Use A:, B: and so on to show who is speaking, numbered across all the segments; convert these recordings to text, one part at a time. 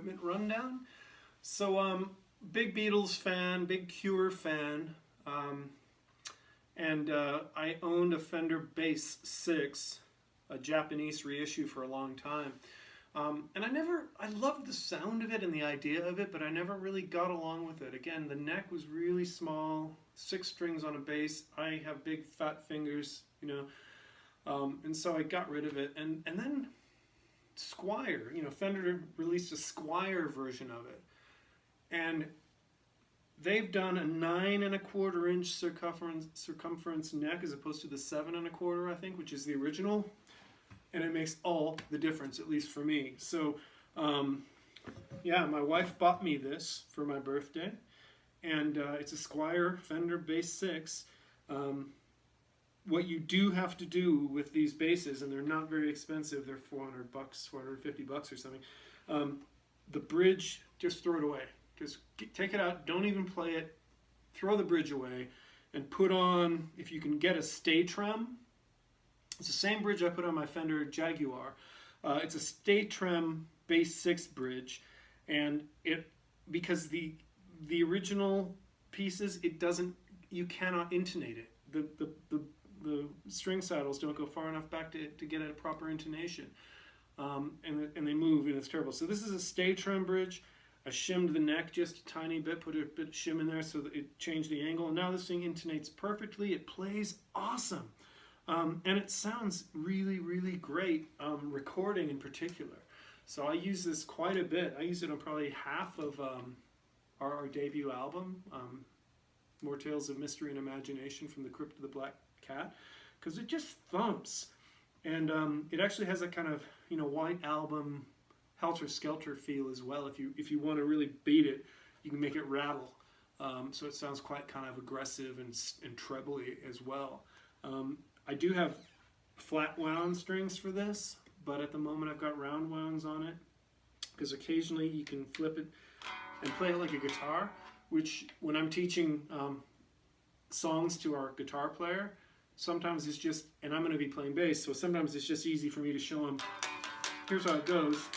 A: equipment rundown. So big Beatles fan, big Cure fan, and I owned a Fender Bass VI, a Japanese reissue, for a long time. And I loved the sound of it and the idea of it, but I never really got along with it. Again, the neck was really small, 6 strings on a bass. I have big fat fingers, you know, and so I got rid of it. And then Squier, you know, Fender released a Squier version of it. And they've done a 9 1/4 inch circumference neck as opposed to the 7 1/4, I think, which is the original. And it makes all the difference, at least for me. So, yeah, my wife bought me this for my birthday, and it's a Squier Fender Bass VI. What you do have to do with these basses, and they're not very expensive, they're $400, $450 or something. The bridge, just throw it away. Just take it out, don't even play it, throw the bridge away, and put on, if you can get a Staytrem. It's the same bridge I put on my Fender Jaguar. It's a Staytrem Bass VI bridge, and because the original pieces, you cannot intonate it. The string saddles don't go far enough back to get a proper intonation, and they move, and it's terrible. So this is a Staytrem bridge. I shimmed the neck just a tiny bit, put a bit of shim in there so that it changed the angle, and now this thing intonates perfectly. It plays awesome. And it sounds really, really great, recording in particular. So I use this quite a bit. I use it on probably half of our debut album, More Tales of Mystery and Imagination from the Crypt of the Black Cat, because it just thumps. And it actually has a kind of, you know, White Album helter-skelter feel as well. If you want to really beat it, you can make it rattle. So it sounds quite kind of aggressive and trebly as well. I do have flat wound strings for this, but at the moment I've got round wounds on it, because occasionally you can flip it and play it like a guitar, which when I'm teaching songs to our guitar player, sometimes it's just, and I'm going to be playing bass, so sometimes it's just easy for me to show him, here's how it goes,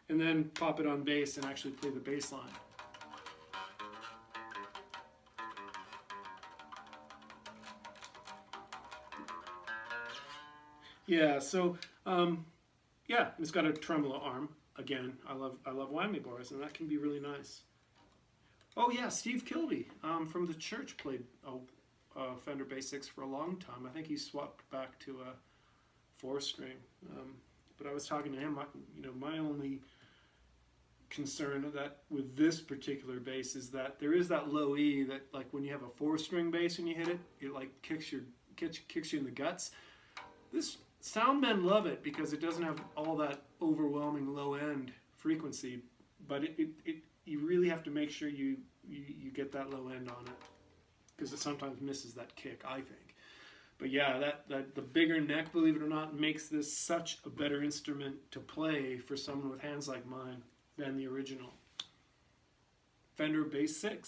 A: and then pop it on bass and actually play the bass line. Yeah, so yeah, it's got a tremolo arm. Again, I love whammy bars, and that can be really nice. Oh yeah, Steve Kilby from the Church played a Fender Bass VI for a long time. I think he swapped back to a 4-string. But I was talking to him. You know, my only concern with this particular bass is that there is that low E that, like, when you have a 4-string bass and you hit it, it like kicks you in the guts. This sound men love it because it doesn't have all that overwhelming low end frequency, but you really have to make sure you get that low end on it, because it sometimes misses that kick, I think. But yeah, the bigger neck, believe it or not, makes this such a better instrument to play for someone with hands like mine than the original Fender Bass VI.